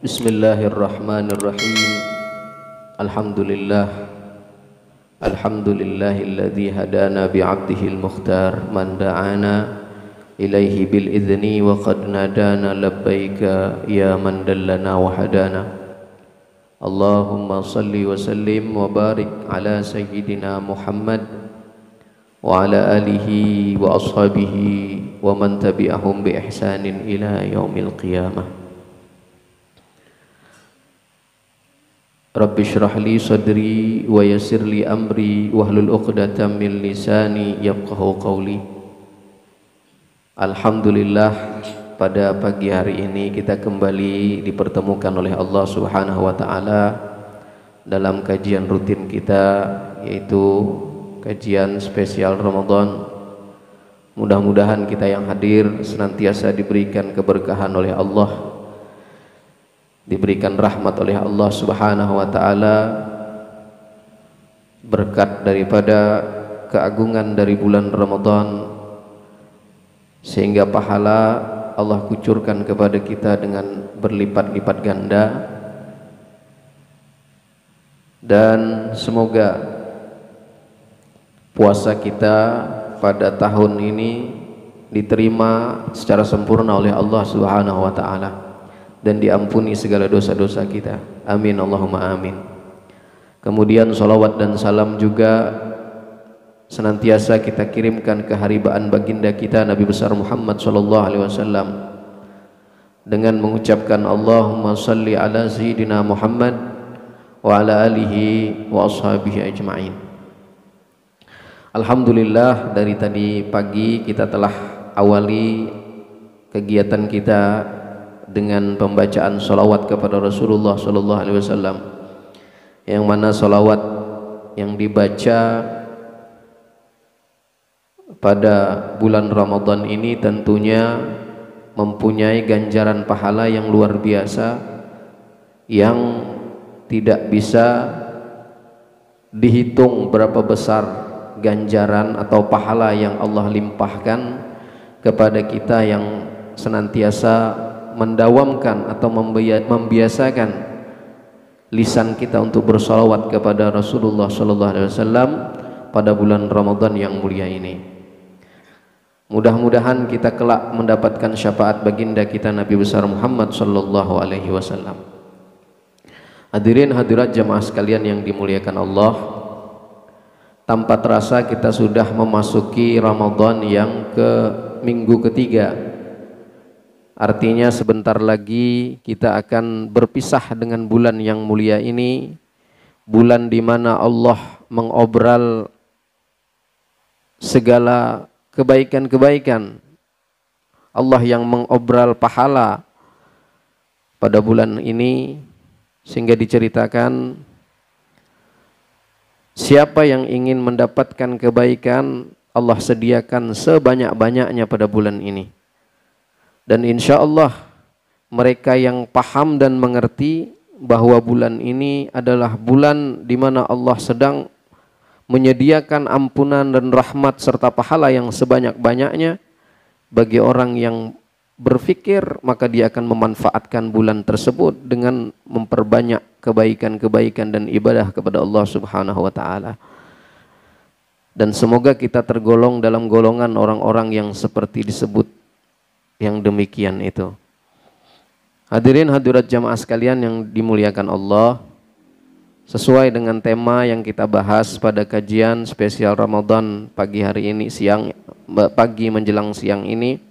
Bismillahirrahmanirrahim. Alhamdulillah. Alhamdulillahilladzi hadana bi'abdihil mukhtar man da'ana ilaihi bil idzni wa qad nadana labbaika ya man dallana wa hadana. Allahumma salli wa sallim wa barik ala sayyidina Muhammad wa ala alihi wa ashabihi wa man tabi'ahum bi ihsanin ila yaumil qiyamah. Rabbi shrah li sadri wa yassir li amri wahlul 'uqdatam min lisani yafqahu qawli. Alhamdulillah, pada pagi hari ini kita kembali dipertemukan oleh Allah Subhanahu wa taala dalam kajian rutin kita, yaitu kajian spesial Ramadan. Mudah-mudahan kita yang hadir senantiasa diberikan keberkahan oleh Allah, diberikan rahmat oleh Allah Subhanahu wa taala, berkat daripada keagungan dari bulan Ramadan, sehingga pahala Allah kucurkan kepada kita dengan berlipat-lipat ganda. Dan semoga puasa kita pada tahun ini diterima secara sempurna oleh Allah Subhanahu wa taala dan diampuni segala dosa-dosa kita. Amin Allahumma amin. Kemudian salawat dan salam juga senantiasa kita kirimkan ke haribaan baginda kita Nabi besar Muhammad sallallahu alaihi wasallam dengan mengucapkan Allahumma salli ala sayyidina Muhammad wa ala alihi wa ashabihi ajma'in. Alhamdulillah, dari tadi pagi kita telah awali kegiatan kita dengan pembacaan salawat kepada Rasulullah sallallahu alaihi wasallam, yang mana salawat yang dibaca pada bulan Ramadan ini tentunya mempunyai ganjaran pahala yang luar biasa, yang tidak bisa dihitung berapa besar ganjaran atau pahala yang Allah limpahkan kepada kita yang senantiasa mendawamkan atau membiasakan lisan kita untuk bersalawat kepada Rasulullah sallallahu alaihi wasallam pada bulan Ramadan yang mulia ini. Mudah-mudahan kita kelak mendapatkan syafaat baginda kita Nabi besar Muhammad sallallahu alaihi wasallam. Hadirin hadirat jamaah sekalian yang dimuliakan Allah, tanpa terasa kita sudah memasuki Ramadan yang ke minggu ketiga. Artinya sebentar lagi kita akan berpisah dengan bulan yang mulia ini, bulan di mana Allah mengobral segala kebaikan-kebaikan. Allah yang mengobral pahala pada bulan ini, sehingga diceritakan siapa yang ingin mendapatkan kebaikan, Allah sediakan sebanyak-banyaknya pada bulan ini. Dan insya Allah mereka yang paham dan mengerti bahwa bulan ini adalah bulan di mana Allah sedang menyediakan ampunan dan rahmat serta pahala yang sebanyak-banyaknya bagi orang yang berfikir, maka dia akan memanfaatkan bulan tersebut dengan memperbanyak kebaikan-kebaikan dan ibadah kepada Allah Subhanahu wa taala. Dan semoga kita tergolong dalam golongan orang-orang yang seperti disebut yang demikian itu. Hadirin hadirat jamaah sekalian yang dimuliakan Allah, sesuai dengan tema yang kita bahas pada kajian spesial Ramadan pagi hari ini, pagi menjelang siang ini,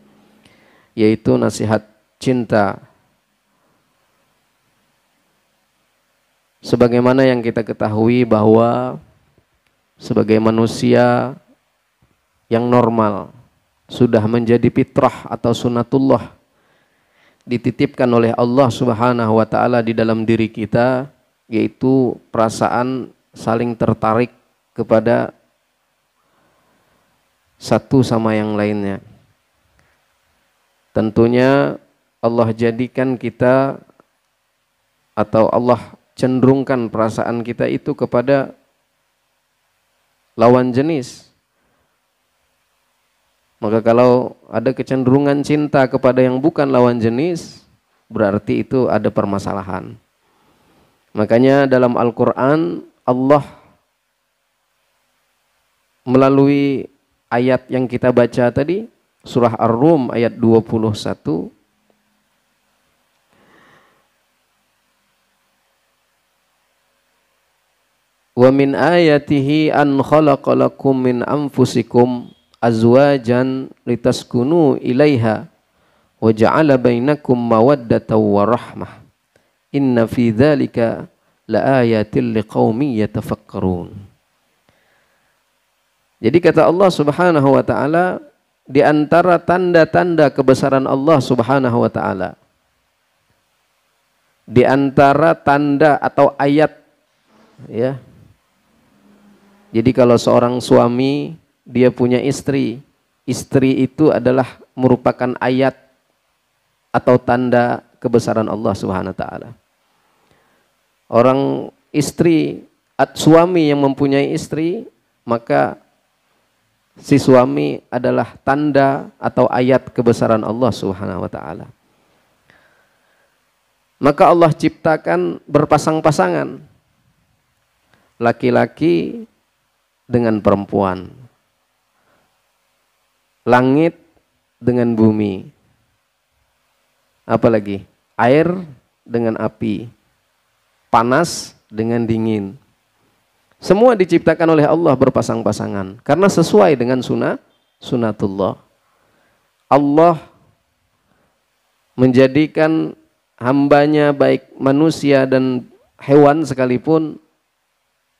yaitu nasihat cinta. Sebagaimana yang kita ketahui bahwa sebagai manusia yang normal, sudah menjadi fitrah atau sunatullah dititipkan oleh Allah Subhanahu wa taala di dalam diri kita, yaitu perasaan saling tertarik kepada satu sama yang lainnya. Tentunya Allah jadikan kita atau Allah cenderungkan perasaan kita itu kepada lawan jenis. Maka kalau ada kecenderungan cinta kepada yang bukan lawan jenis, berarti itu ada permasalahan. Makanya dalam Al-Quran Allah melalui ayat yang kita baca tadi, surah Ar-Rum ayat 21, wa min ayatihi an khalaqalakum min anfusikum azwajan litaskunu ilaiha wa ja'ala bainakum mawaddatan wa rahmah inna fi dzalika laayatil liqaumin yatafakkarun. Jadi kata Allah Subhanahu wa taala, di antara tanda-tanda kebesaran Allah Subhanahu wa taala, di antara tanda atau ayat, ya. Jadi kalau seorang suami dia punya istri, istri itu adalah merupakan ayat atau tanda kebesaran Allah Subhanahu wa taala. Orang istri, suami yang mempunyai istri, maka si suami adalah tanda atau ayat kebesaran Allah Subhanahu wa taala. Maka Allah ciptakan berpasang-pasangan, laki-laki dengan perempuan, langit dengan bumi, apalagi air dengan api, panas dengan dingin. Semua diciptakan oleh Allah berpasang-pasangan karena sesuai dengan sunatullah. Allah menjadikan hambanya baik manusia dan hewan sekalipun,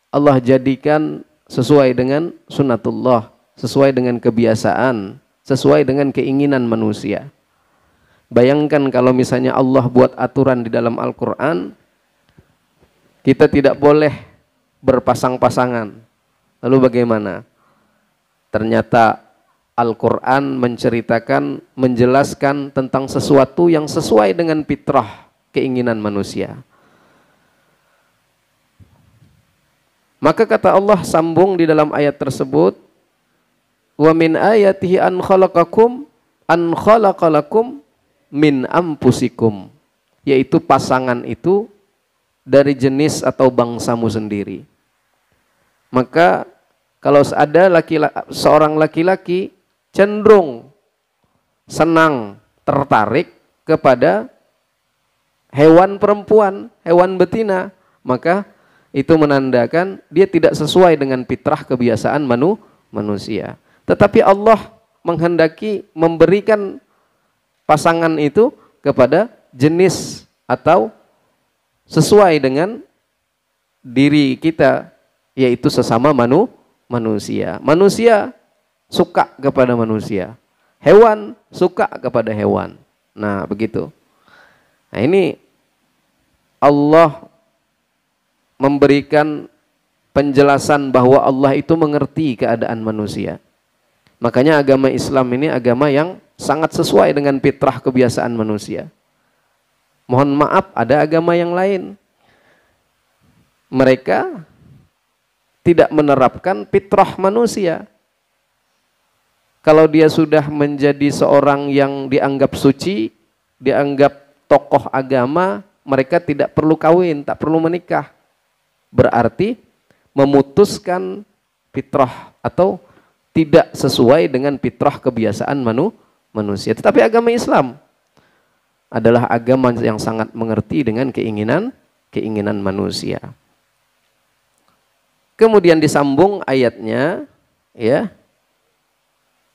Allah jadikan sesuai dengan sunatullah, sesuai dengan kebiasaan, sesuai dengan keinginan manusia. Bayangkan kalau misalnya Allah buat aturan di dalam Al-Quran, kita tidak boleh berpasang-pasangan. Lalu bagaimana? Ternyata Al-Quran menceritakan, menjelaskan tentang sesuatu yang sesuai dengan fitrah, keinginan manusia. Maka kata Allah sambung di dalam ayat tersebut, wa min ayatihi an khalaqalakum min anfusikum, yaitu pasangan itu dari jenis atau bangsamu sendiri. Maka kalau ada seorang laki-laki cenderung senang, tertarik kepada hewan perempuan, hewan betina, maka itu menandakan dia tidak sesuai dengan fitrah kebiasaan manusia. Tetapi Allah menghendaki memberikan pasangan itu kepada jenis atau sesuai dengan diri kita, yaitu sesama manusia. Manusia suka kepada manusia, hewan suka kepada hewan. Nah, begitu. Nah, ini Allah memberikan penjelasan bahwa Allah itu mengerti keadaan manusia. Makanya agama Islam ini agama yang sangat sesuai dengan fitrah kebiasaan manusia. Mohon maaf, ada agama yang lain, mereka tidak menerapkan fitrah manusia. Kalau dia sudah menjadi seorang yang dianggap suci, dianggap tokoh agama, mereka tidak perlu kawin, tak perlu menikah. Berarti memutuskan fitrah atau tidak sesuai dengan fitrah kebiasaan manusia. Tetapi agama Islam adalah agama yang sangat mengerti dengan keinginan manusia. Kemudian disambung ayatnya, ya.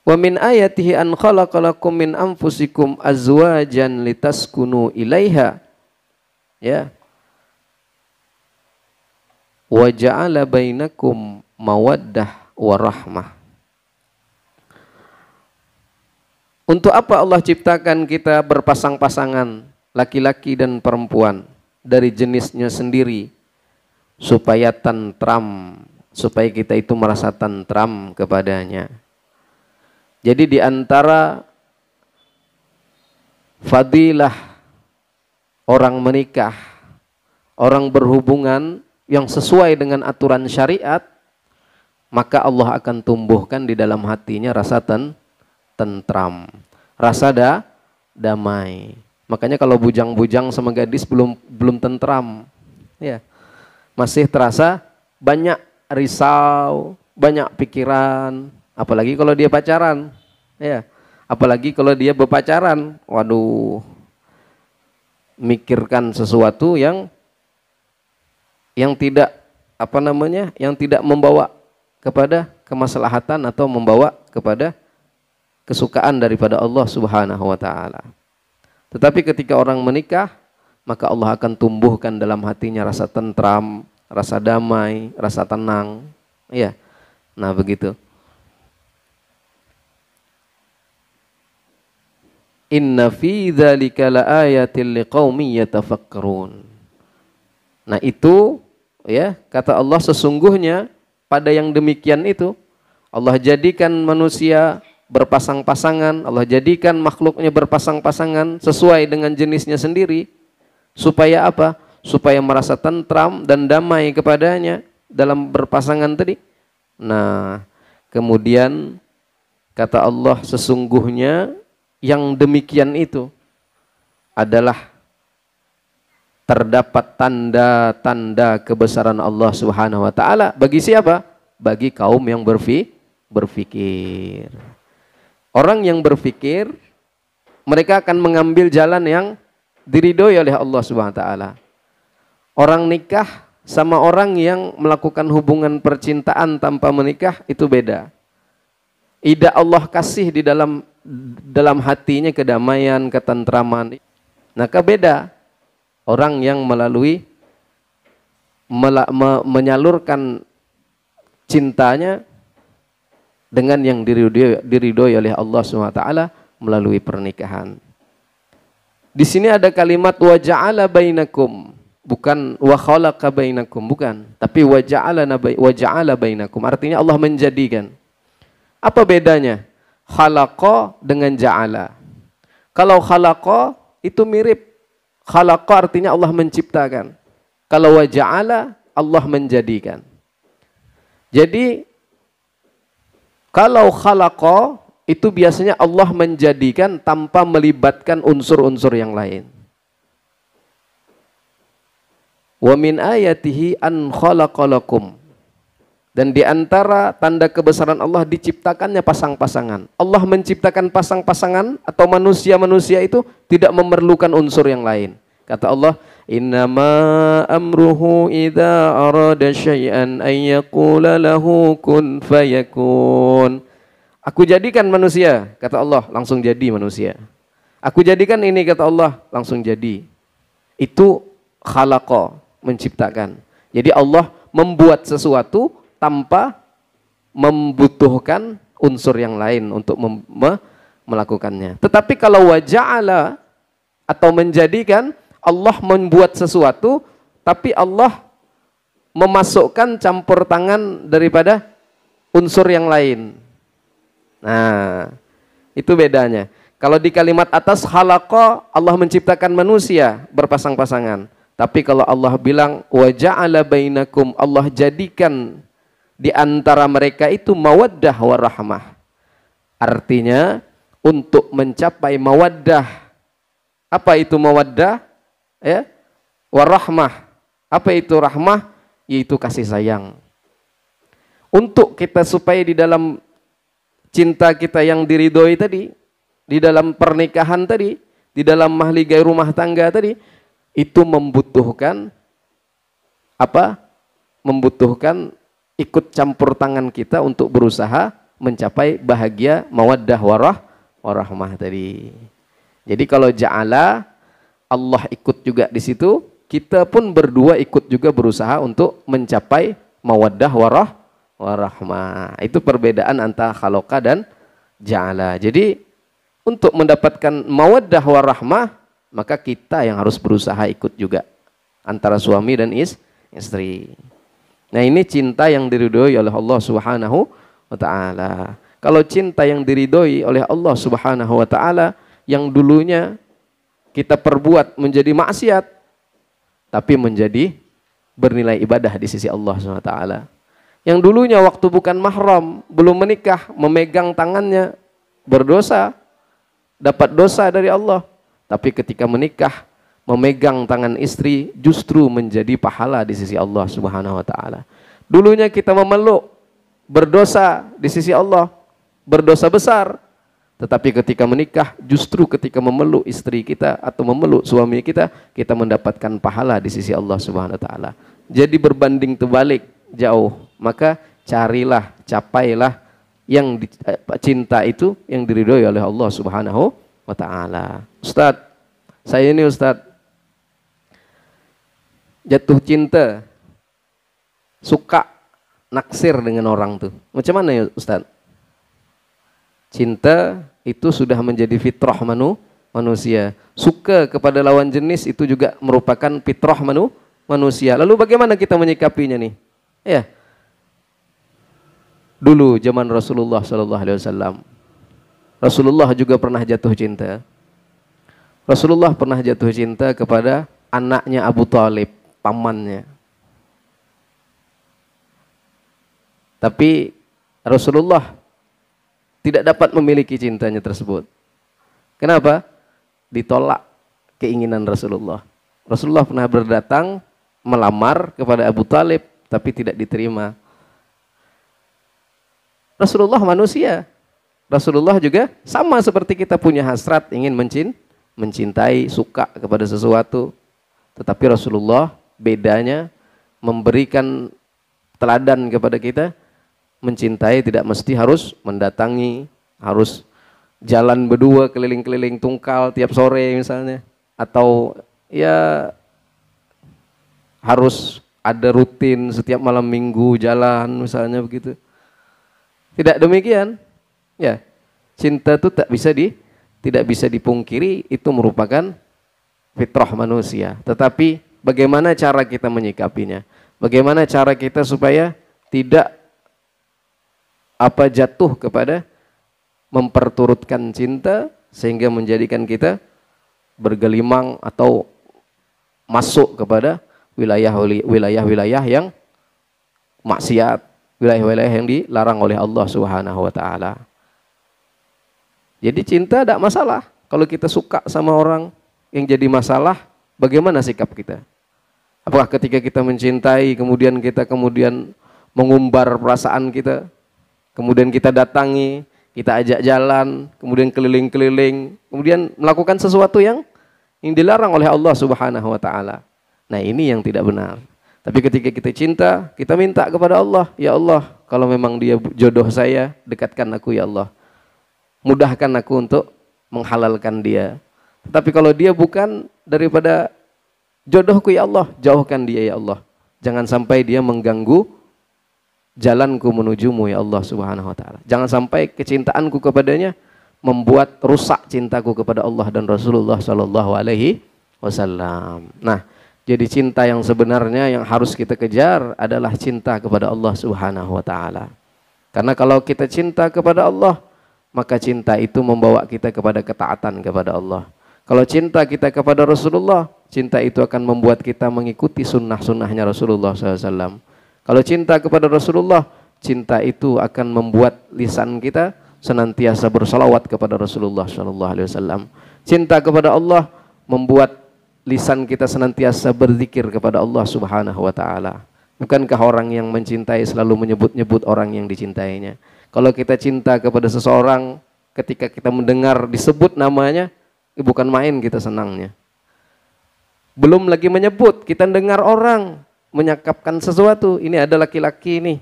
Wa min ayatihi an khalaqalakum min anfusikum azwajan litaskunu ilaiha. Ya. Wa ja'ala bainakum mawaddah wa rahmah. Untuk apa Allah ciptakan kita berpasang-pasangan, laki-laki dan perempuan dari jenisnya sendiri? Supaya tentram, supaya kita itu merasa tentram kepadanya. Jadi di antara fadilah orang menikah, orang berhubungan yang sesuai dengan aturan syariat, maka Allah akan tumbuhkan di dalam hatinya rasa tentram, rasa damai. Makanya kalau bujang-bujang sama gadis belum tentram, ya, masih terasa banyak risau, banyak pikiran. Apalagi kalau dia pacaran, ya, apalagi kalau dia berpacaran, waduh, mikirkan sesuatu yang tidak yang tidak membawa kepada kemaslahatan atau membawa kepada kesukaan daripada Allah Subhanahu wa taala. Tetapi ketika orang menikah, maka Allah akan tumbuhkan dalam hatinya rasa tentram, rasa damai, rasa tenang. Iya. Nah, begitu. Inna fi dzalika laayatil liqaumin yatafakkarun. Nah, itu ya, kata Allah, sesungguhnya pada yang demikian itu Allah jadikan manusia berpasang-pasangan, Allah jadikan makhluknya berpasang-pasangan sesuai dengan jenisnya sendiri. Supaya apa? Supaya merasa tentram dan damai kepadanya dalam berpasangan tadi. Nah, kemudian kata Allah, sesungguhnya yang demikian itu adalah terdapat tanda-tanda kebesaran Allah Subhanahu wa taala bagi siapa? Bagi kaum yang berfikir. Orang yang berfikir, mereka akan mengambil jalan yang diridhoi oleh Allah Subhanahu wa taala. Orang nikah sama orang yang melakukan hubungan percintaan tanpa menikah itu beda. Ida Allah kasih di dalam hatinya kedamaian, ketentraman. Nah, beda orang yang menyalurkan cintanya dengan yang diridhoi oleh Allah SWT melalui pernikahan. Di sini ada kalimat wa ja'ala bainakum, bukan wa khalaqa bainakum, bukan, tapi wa ja'ala bainakum, artinya Allah menjadikan. Apa bedanya khalaqa dengan ja'ala? Kalau khalaqa itu mirip, khalaqa artinya Allah menciptakan. Kalau wa ja'ala, Allah menjadikan. Jadi kalau khalaqa itu biasanya Allah menjadikan tanpa melibatkan unsur-unsur yang lain. Wa min ayatihi an khalaqalakum. Dan di antara tanda kebesaran Allah diciptakannya pasang-pasangan. Allah menciptakan pasang-pasangan atau manusia-manusia itu tidak memerlukan unsur yang lain. Kata Allah, innama amruhu idza arada syai'an ay yaqula lahu kun fayakun. Aku jadikan manusia, kata Allah, langsung jadi manusia. Aku jadikan ini, kata Allah, langsung jadi. Itu khalaqa, menciptakan. Jadi Allah membuat sesuatu tanpa membutuhkan unsur yang lain untuk melakukannya. Tetapi kalau waja'ala atau menjadikan, Allah membuat sesuatu, tapi Allah memasukkan campur tangan daripada unsur yang lain. Nah, itu bedanya. Kalau di kalimat atas khalaqa, Allah menciptakan manusia berpasang-pasangan. Tapi kalau Allah bilang wa ja'ala bainakum, Allah jadikan di antara mereka itu mawaddah warahmah. Artinya untuk mencapai mawaddah. Apa itu mawaddah? Ya, warahmah. Apa itu rahmah? Yaitu kasih sayang. Untuk kita supaya di dalam cinta kita yang diridhoi tadi, di dalam pernikahan tadi, di dalam mahligai rumah tangga tadi, itu membutuhkan apa? Membutuhkan ikut campur tangan kita untuk berusaha mencapai bahagia, mawaddah, warahmah tadi. Jadi kalau ja'ala, Allah ikut juga di situ, kita pun berdua ikut juga berusaha untuk mencapai mawaddah warahmah. Itu perbedaan antara khalaqa dan ja'ala. Jadi untuk mendapatkan mawaddah warahmah, maka kita yang harus berusaha ikut juga antara suami dan istri. Nah, ini cinta yang diridhoi oleh Allah Subhanahu wa taala. Kalau cinta yang diridhoi oleh Allah Subhanahu wa taala yang dulunya kita perbuat menjadi maksiat, tapi menjadi bernilai ibadah di sisi Allah SWT. Yang dulunya waktu bukan mahram, belum menikah, memegang tangannya, berdosa, dapat dosa dari Allah. Tapi ketika menikah, memegang tangan istri justru menjadi pahala di sisi Allah Subhanahu wa taala. Dulunya kita memeluk, berdosa di sisi Allah, berdosa besar. Tetapi ketika menikah, justru ketika memeluk istri kita atau memeluk suami kita, kita mendapatkan pahala di sisi Allah Subhanahu wa taala. Jadi berbanding terbalik jauh. Maka carilah, capailah yang cinta itu yang diridhoi oleh Allah Subhanahu wa taala. Ustaz, saya ini Ustaz jatuh cinta, suka naksir dengan orang tuh. Macam mana ya Ustaz? Cinta itu sudah menjadi fitrah manusia. Suka kepada lawan jenis itu juga merupakan fitrah manusia. Lalu bagaimana kita menyikapinya nih? Ya. Dulu zaman Rasulullah sallallahu alaihi wasallam, Rasulullah juga pernah jatuh cinta. Rasulullah pernah jatuh cinta kepada anaknya Abu Thalib, pamannya. Tapi Rasulullah tidak dapat memiliki cintanya tersebut. Kenapa? Ditolak keinginan Rasulullah. Rasulullah pernah berdatang melamar kepada Abu Thalib, tapi tidak diterima. Rasulullah manusia. Rasulullah juga sama seperti kita punya hasrat ingin mencintai, suka kepada sesuatu. Tetapi Rasulullah bedanya memberikan teladan kepada kita, mencintai tidak mesti harus mendatangi, harus jalan berdua keliling-keliling Tungkal tiap sore misalnya, atau ya harus ada rutin setiap malam minggu jalan misalnya begitu. Tidak demikian. Ya, cinta itu tidak bisa dipungkiri, itu merupakan fitrah manusia. Tetapi bagaimana cara kita menyikapinya? Bagaimana cara kita supaya tidak jatuh kepada memperturutkan cinta sehingga menjadikan kita bergelimang atau masuk kepada wilayah-wilayah yang maksiat, wilayah-wilayah yang dilarang oleh Allah Subhanahu wa taala. Jadi cinta tidak masalah. Kalau kita suka sama orang, yang jadi masalah bagaimana sikap kita? Apakah ketika kita mencintai kemudian kita mengumbar perasaan kita, kemudian kita datangi, kita ajak jalan, kemudian keliling-keliling, kemudian melakukan sesuatu yang dilarang oleh Allah Subhanahu wa taala. Nah, ini yang tidak benar. Tapi ketika kita cinta, kita minta kepada Allah, ya Allah, kalau memang dia jodoh saya, dekatkan aku ya Allah. Mudahkan aku untuk menghalalkan dia. Tapi kalau dia bukan daripada jodohku ya Allah, jauhkan dia ya Allah. Jangan sampai dia mengganggu jalanku menujumu ya Allah Subhanahu wa taala. Jangan sampai kecintaanku kepadanya membuat rusak cintaku kepada Allah dan Rasulullah sallallahu alaihi wasallam. Nah, jadi cinta yang sebenarnya yang harus kita kejar adalah cinta kepada Allah Subhanahu wa taala. Karena kalau kita cinta kepada Allah, maka cinta itu membawa kita kepada ketaatan kepada Allah. Kalau cinta kita kepada Rasulullah, cinta itu akan membuat kita mengikuti sunnah-sunnahnya Rasulullah SAW. Kalau cinta kepada Rasulullah, cinta itu akan membuat lisan kita senantiasa bersalawat kepada Rasulullah SAW. Cinta kepada Allah membuat lisan kita senantiasa berzikir kepada Allah Subhanahu wa taala. Bukankah orang yang mencintai selalu menyebut-nyebut orang yang dicintainya? Kalau kita cinta kepada seseorang, ketika kita mendengar disebut namanya, bukan main kita senangnya. Belum lagi menyebut, kita dengar orang menyakapkan sesuatu, ini ada laki-laki nih,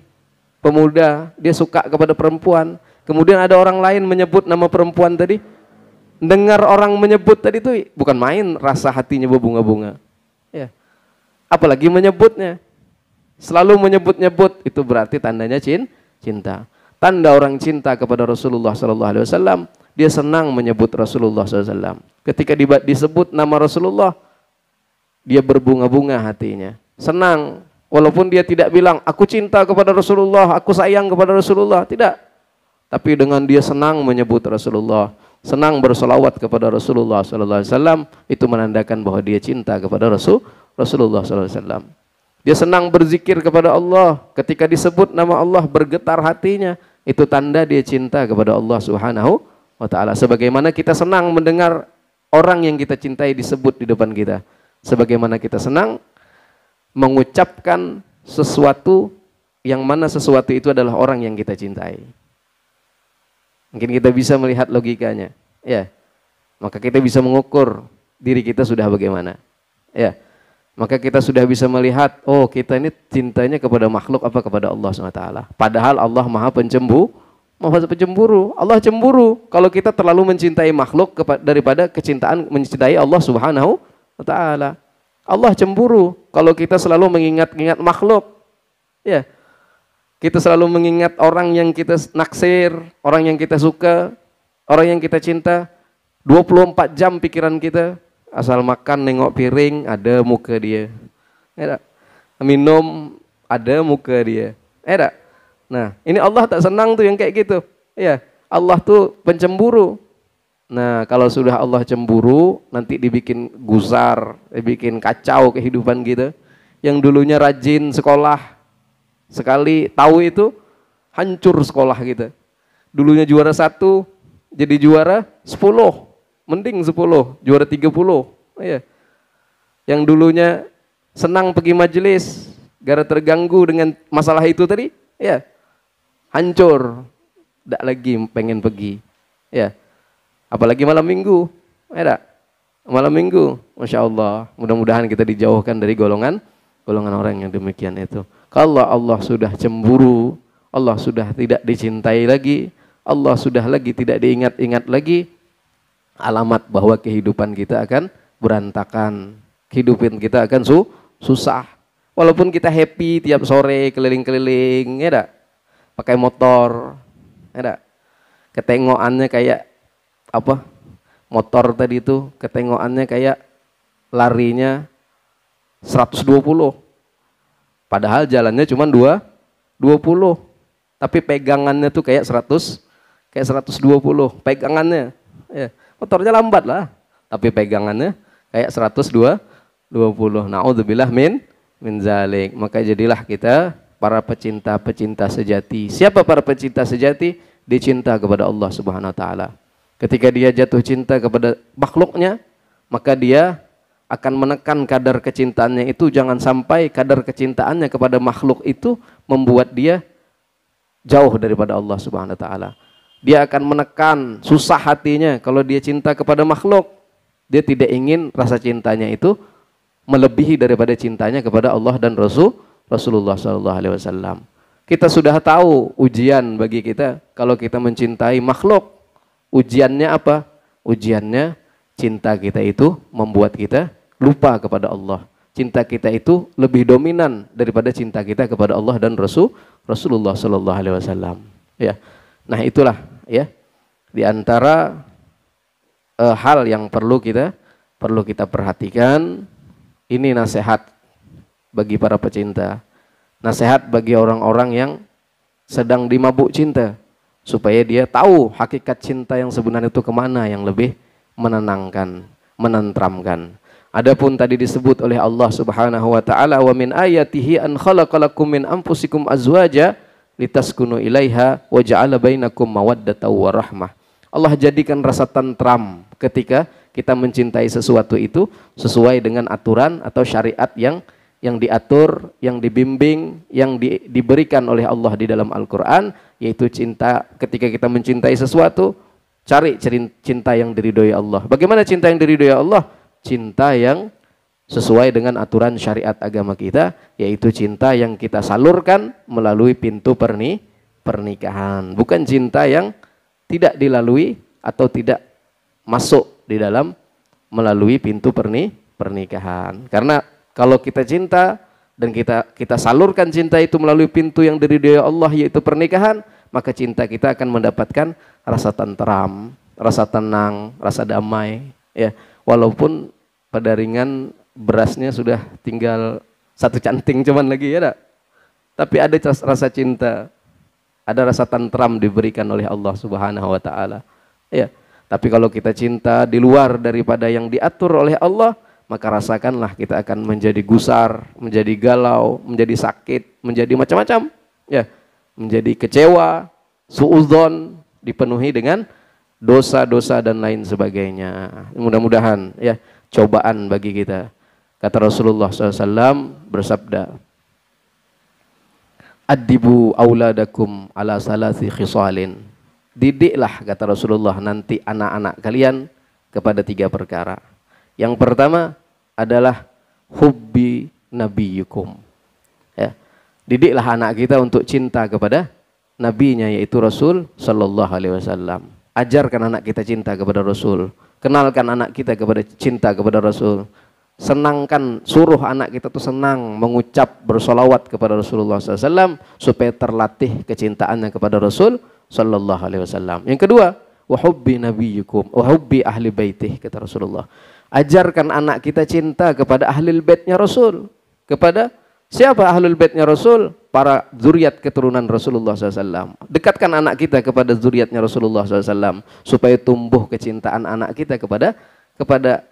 pemuda, dia suka kepada perempuan. Kemudian ada orang lain menyebut nama perempuan tadi, dengar orang menyebut tadi itu bukan main, rasa hatinya berbunga-bunga. Ya. Apalagi menyebutnya. Selalu menyebut-nyebut, itu berarti tandanya cinta. Tanda orang cinta kepada Rasulullah SAW, dia senang menyebut Rasulullah SAW. Ketika disebut nama Rasulullah, dia berbunga-bunga hatinya. Senang, walaupun dia tidak bilang, aku cinta kepada Rasulullah, aku sayang kepada Rasulullah. Tidak. Tapi dengan dia senang menyebut Rasulullah, senang bersolawat kepada Rasulullah SAW, itu menandakan bahwa dia cinta kepada Rasulullah SAW. Dia senang berzikir kepada Allah, ketika disebut nama Allah bergetar hatinya, itu tanda dia cinta kepada Allah Subhanahu wa taala. Sebagaimana kita senang mendengar orang yang kita cintai disebut di depan kita. Sebagaimana kita senang mengucapkan sesuatu yang mana sesuatu itu adalah orang yang kita cintai. Mungkin kita bisa melihat logikanya, ya. Maka kita bisa mengukur diri kita sudah bagaimana, ya. Maka kita sudah bisa melihat, oh kita ini cintanya kepada makhluk apa kepada Allah SWT. Padahal Allah maha pencemburu. Allah cemburu kalau kita terlalu mencintai makhluk daripada kecintaan mencintai Allah Subhanahu wa Ta'ala. Allah cemburu kalau kita selalu mengingat-ingat makhluk, ya. Kita selalu mengingat orang yang kita naksir, orang yang kita suka, orang yang kita cinta. 24 jam pikiran kita, asal makan nengok piring, ada muka dia. Ya, minum, ada muka dia. Ya, nah, ini Allah tak senang tuh yang kayak gitu. Ya, Allah tuh pencemburu. Nah, kalau sudah Allah cemburu, nanti dibikin gusar, dibikin kacau kehidupan kita. Yang dulunya rajin sekolah, sekali tahu itu hancur sekolah kita. Dulunya juara 1 jadi juara 10, mending 10, juara 30. Ya. Yang dulunya senang pergi majelis, gara terganggu dengan masalah itu tadi, ya hancur, tidak lagi pengen pergi. Ya, apalagi malam minggu, ya malam minggu, masya Allah. Mudah-mudahan kita dijauhkan dari golongan orang yang demikian itu. Kalau Allah sudah cemburu, Allah sudah tidak dicintai lagi, Allah sudah lagi tidak diingat-ingat lagi, alamat bahwa kehidupan kita akan berantakan, kehidupan kita akan susah. Walaupun kita happy tiap sore keliling-keliling, ya dak, pakai motor, ya dak, ketengokannya kayak apa? Motor tadi itu ketengokannya kayak larinya 120. Padahal jalannya cuma 20, tapi pegangannya tuh kayak 100, kayak 120 pegangannya. Ya, motornya lambat lah, tapi pegangannya kayak 120. Naudzubillah min zalik. Maka jadilah kita para pecinta sejati. Siapa para pecinta sejati? Dia cinta kepada Allah Subhanahu wa taala. Ketika dia jatuh cinta kepada makhluknya, maka dia akan menekan kadar kecintaannya itu, jangan sampai kadar kecintaannya kepada makhluk itu membuat dia jauh daripada Allah Subhanahu wa taala. Dia akan menekan susah hatinya kalau dia cinta kepada makhluk. Dia tidak ingin rasa cintanya itu melebihi daripada cintanya kepada Allah dan Rasulullah SAW. Kita sudah tahu ujian bagi kita kalau kita mencintai makhluk. Ujiannya apa? Ujiannya cinta kita itu membuat kita lupa kepada Allah. Cinta kita itu lebih dominan daripada cinta kita kepada Allah dan Rasulullah SAW. Ya, nah itulah ya di antara hal yang perlu kita perhatikan. Ini nasihat bagi para pecinta, nasihat bagi orang-orang yang sedang dimabuk cinta, supaya dia tahu hakikat cinta yang sebenarnya itu kemana yang lebih menenangkan, menentramkan. Adapun tadi disebut oleh Allah Subhanahu wa taala, wa min ayatihi an khalaqalakum min anfusikum azwaja litaskunu ilaiha wa ja'ala bainakum mawaddatan wa rahmah. Allah jadikan rasa tentram ketika kita mencintai sesuatu itu sesuai dengan aturan atau syariat yang diatur, yang dibimbing, yang diberikan oleh Allah di dalam Al-Quran, yaitu cinta. Ketika kita mencintai sesuatu, cari cinta yang diridhoi Allah. Bagaimana cinta yang diridhoi Allah? Cinta yang sesuai dengan aturan syariat agama kita, yaitu cinta yang kita salurkan melalui pintu pernikahan. Bukan cinta yang tidak dilalui atau tidak masuk di dalam melalui pintu pernikahan. Karena kalau kita cinta dan kita salurkan cinta itu melalui pintu yang diridhoi Allah, yaitu pernikahan, maka cinta kita akan mendapatkan rasa tentram, rasa tenang, rasa damai, ya. Walaupun pada ringan berasnya sudah tinggal 1 canting cuman lagi, ya tak? Tapi ada rasa cinta, ada rasa tentram diberikan oleh Allah Subhanahu wa taala. Ya. Tapi kalau kita cinta di luar daripada yang diatur oleh Allah, maka rasakanlah kita akan menjadi gusar, menjadi galau, menjadi sakit, menjadi macam-macam, ya, menjadi kecewa, suudzon, dipenuhi dengan dosa-dosa dan lain sebagainya. Mudah-mudahan ya cobaan bagi kita. Kata Rasulullah SAW bersabda, "Adibu auladakum ala salasi khisalin." Didiklah, kata Rasulullah, nanti anak-anak kalian kepada 3 perkara. Yang pertama adalah hubbi nabiyukum. Ya. Didiklah anak kita untuk cinta kepada nabinya, yaitu Rasul sallallahu alaihi wasallam. Ajarkan anak kita cinta kepada Rasul. Kenalkan anak kita kepada cinta kepada Rasul. Senangkan, suruh anak kita tuh senang mengucap bersolawat kepada Rasulullah SAW supaya terlatih kecintaannya kepada Rasul sallallahu alaihi wasallam. Yang kedua, wa hubbi nabiyyikum wa hubbi ahli baitih, kata Rasulullah. Ajarkan anak kita cinta kepada ahli baitnya Rasul. Kepada siapa ahlul baitnya Rasul? Para zuriat keturunan Rasulullah SAW. Dekatkan anak kita kepada zuriatnya Rasulullah SAW supaya tumbuh kecintaan anak kita kepada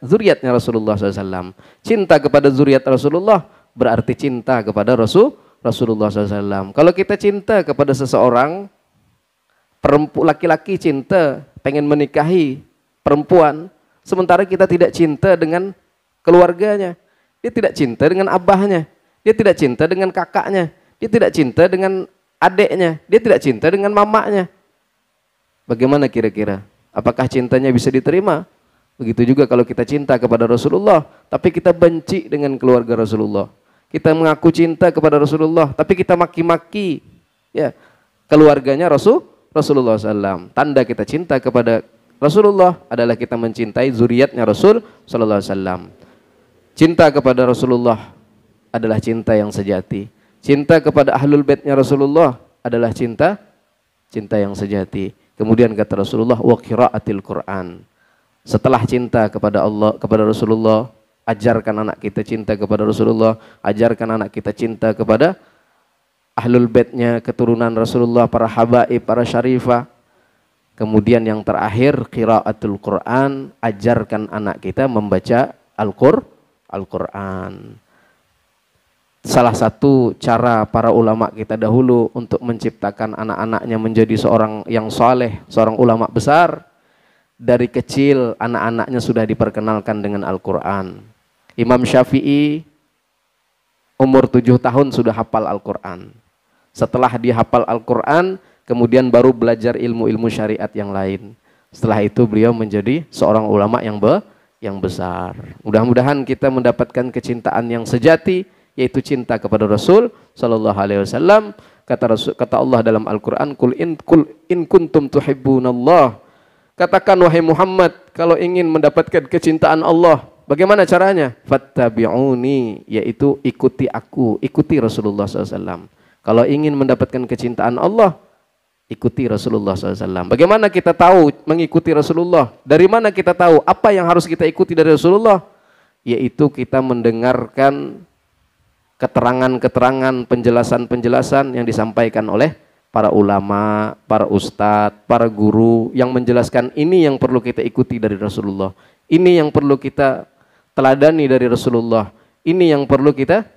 zuriatnya Rasulullah SAW. Cinta kepada zuriat Rasulullah berarti cinta kepada Rasulullah SAW. Kalau kita cinta kepada seseorang, laki-laki cinta pengen menikahi perempuan, sementara kita tidak cinta dengan keluarganya, dia tidak cinta dengan abahnya, dia tidak cinta dengan kakaknya, dia tidak cinta dengan adeknya, dia tidak cinta dengan mamanya. Bagaimana kira-kira? Apakah cintanya bisa diterima? Begitu juga kalau kita cinta kepada Rasulullah, tapi kita benci dengan keluarga Rasulullah. Kita mengaku cinta kepada Rasulullah, tapi kita maki-maki ya keluarganya Rasulullah SAW. Tanda kita cinta kepada Rasulullah adalah kita mencintai zuriatnya Rasul Sallallahu Alaihi Wasallam. Cinta kepada Rasulullah adalah cinta yang sejati. Cinta kepada ahlul baitnya Rasulullah adalah cinta yang sejati. Kemudian kata Rasulullah, wa qiraatil Quran. Setelah cinta kepada Allah, kepada Rasulullah, ajarkan anak kita cinta kepada Rasulullah, ajarkan anak kita cinta kepada ahlul baitnya keturunan Rasulullah, para habaib, para syarifah. Kemudian yang terakhir, qiraatul Quran, ajarkan anak kita membaca Al-Quran. Salah satu cara para ulama kita dahulu untuk menciptakan anak-anaknya menjadi seorang yang soleh, seorang ulama besar, dari kecil anak-anaknya sudah diperkenalkan dengan Al-Quran. Imam Syafi'i umur 7 tahun sudah hafal Al-Quran. Setelah dia hafal Al-Quran, kemudian baru belajar ilmu-ilmu syariat yang lain. Setelah itu beliau menjadi seorang ulama yang besar. Mudah-mudahan kita mendapatkan kecintaan yang sejati, yaitu cinta kepada Rasul Sallallahu Alaihi Wasallam. Kata Allah dalam Al-Quran, Kul in kuntum tuhibbunallah. Katakan wahai Muhammad, kalau ingin mendapatkan kecintaan Allah, bagaimana caranya? Fattabi'uni, yaitu ikuti aku, ikuti Rasulullah SAW. Kalau ingin mendapatkan kecintaan Allah, ikuti Rasulullah SAW. Bagaimana kita tahu mengikuti Rasulullah? Dari mana kita tahu apa yang harus kita ikuti dari Rasulullah? Yaitu kita mendengarkan keterangan-keterangan, penjelasan-penjelasan yang disampaikan oleh para ulama, para ustadz, para guru yang menjelaskan ini yang perlu kita ikuti dari Rasulullah. Ini yang perlu kita teladani dari Rasulullah. Ini yang perlu kita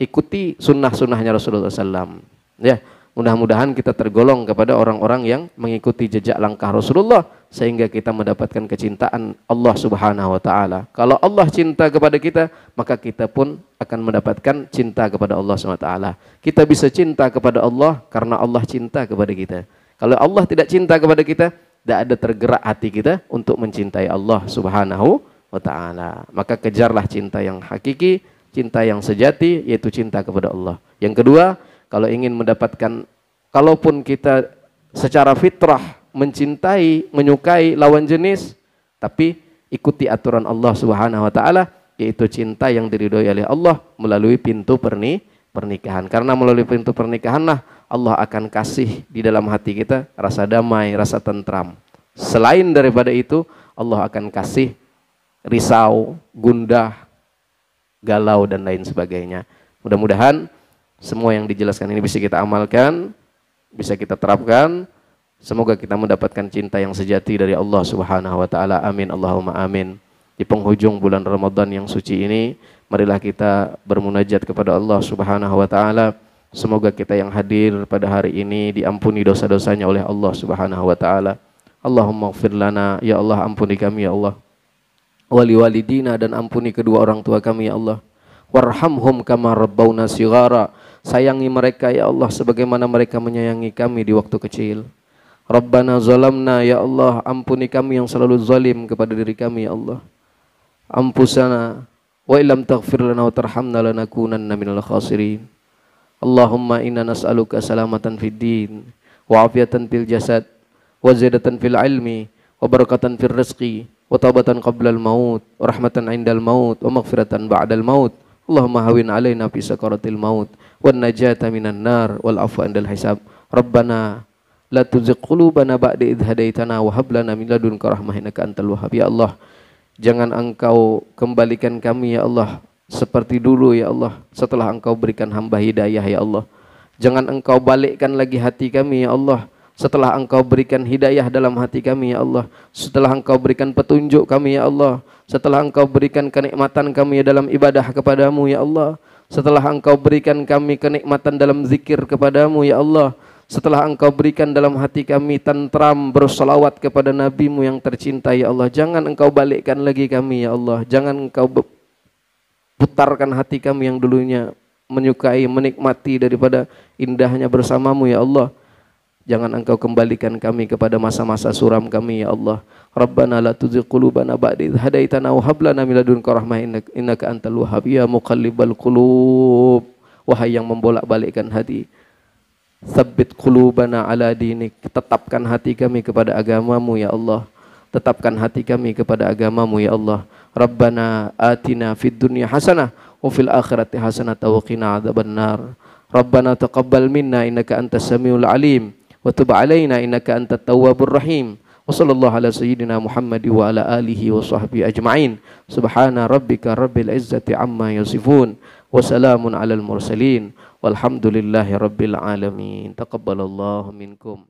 ikuti sunnah-sunnahnya Rasulullah SAW. Ya, mudah-mudahan kita tergolong kepada orang-orang yang mengikuti jejak langkah Rasulullah sehingga kita mendapatkan kecintaan Allah Subhanahu wa taala. Kalau Allah cinta kepada kita, maka kita pun akan mendapatkan cinta kepada Allah Subhanahu wa taala. Kita bisa cinta kepada Allah karena Allah cinta kepada kita. Kalau Allah tidak cinta kepada kita, tidak ada tergerak hati kita untuk mencintai Allah Subhanahu wa taala. Maka kejarlah cinta yang hakiki, cinta yang sejati, yaitu cinta kepada Allah. Yang kedua, kalau ingin mendapatkan, kalaupun kita secara fitrah mencintai, menyukai lawan jenis, tapi ikuti aturan Allah Subhanahu wa taala, yaitu cinta yang diridhoi oleh Allah melalui pintu pernikahan. Karena melalui pintu pernikahanlah Allah akan kasih di dalam hati kita rasa damai, rasa tentram. Selain daripada itu, Allah akan kasih risau, gundah, galau dan lain sebagainya. Mudah-mudahan semua yang dijelaskan ini bisa kita amalkan, bisa kita terapkan. Semoga kita mendapatkan cinta yang sejati dari Allah Subhanahu wa taala. Amin Allahumma amin. Di penghujung bulan Ramadan yang suci ini, marilah kita bermunajat kepada Allah Subhanahu wa taala, Semoga kita yang hadir pada hari ini diampuni dosa-dosanya oleh Allah Subhanahu wa taala. Allahumma ighfir lana, ya Allah ampuni kami ya Allah. Wali walidina, dan ampuni kedua orang tua kami ya Allah. Warhamhum kama rabbawna shighara, sayangi mereka ya Allah sebagaimana mereka menyayangi kami di waktu kecil. Rabbana zalamna, ya Allah ampuni kami yang selalu zalim kepada diri kami ya Allah. Ampusana wa illam taghfir lana wa tarhamna lanakunanna minal khasirin. Allahumma inna nas'aluka salamatan fid din wa afiatan fil jasad wa ziyadatan fil ilmi wa barakatan fil rizqi wa taubatan qabla al maut wa rahmatan indal maut wa maghfiratan ba'dal maut. Allahumma hawin alaina fi sakaratil maut wan najata minan nar wal afwa indal hisab. Rabbana la tuzigh qulubana ba'da idh hadaitana wa hab lana min ladunka rahmah innaka antal wahhab. Ya Allah, jangan Engkau kembalikan kami ya Allah seperti dulu ya Allah setelah Engkau berikan hamba hidayah ya Allah. Jangan Engkau balikkan lagi hati kami ya Allah setelah Engkau berikan hidayah dalam hati kami ya Allah. Setelah Engkau berikan petunjuk kami ya Allah. Setelah Engkau berikan kenikmatan kami dalam ibadah kepadamu ya Allah. Setelah Engkau berikan kami kenikmatan dalam zikir kepadamu ya Allah. Setelah Engkau berikan dalam hati kami tentram bersolawat kepada Nabi-Mu yang tercinta ya Allah. Jangan Engkau balikkan lagi kami ya Allah. Jangan Engkau putarkan hati kami yang dulunya menyukai, menikmati daripada indahnya bersamamu ya Allah. Jangan Engkau kembalikan kami kepada masa-masa suram kami ya Allah. Rabbana la tuzigh qulubana ba'da idh hadaitana wa hab lana min ladunka rahmah innaka antal wahhab. Ya muqallibal qulub, wahai yang membolak-balikkan hati, tsabbit qulubana ala dinik, tetapkan hati kami kepada agamamu ya Allah. Tetapkan hati kami kepada agamamu ya Allah. Rabbana atina fid dunya hasanah wa fil akhirati hasanah wa qina adzabannar. Rabbana taqabbal minna innaka antas samiul alim wa tub alaina innaka antat tawwabur rahim. Wa sallallahu ala sayyidina Muhammad wa ala alihi wa sahbihi ajma'in. Subhana rabbika rabbil izzati amma yasifun wa salamun alal mursalin walhamdulillahi rabbil alamin. Taqabbalallahu minkum.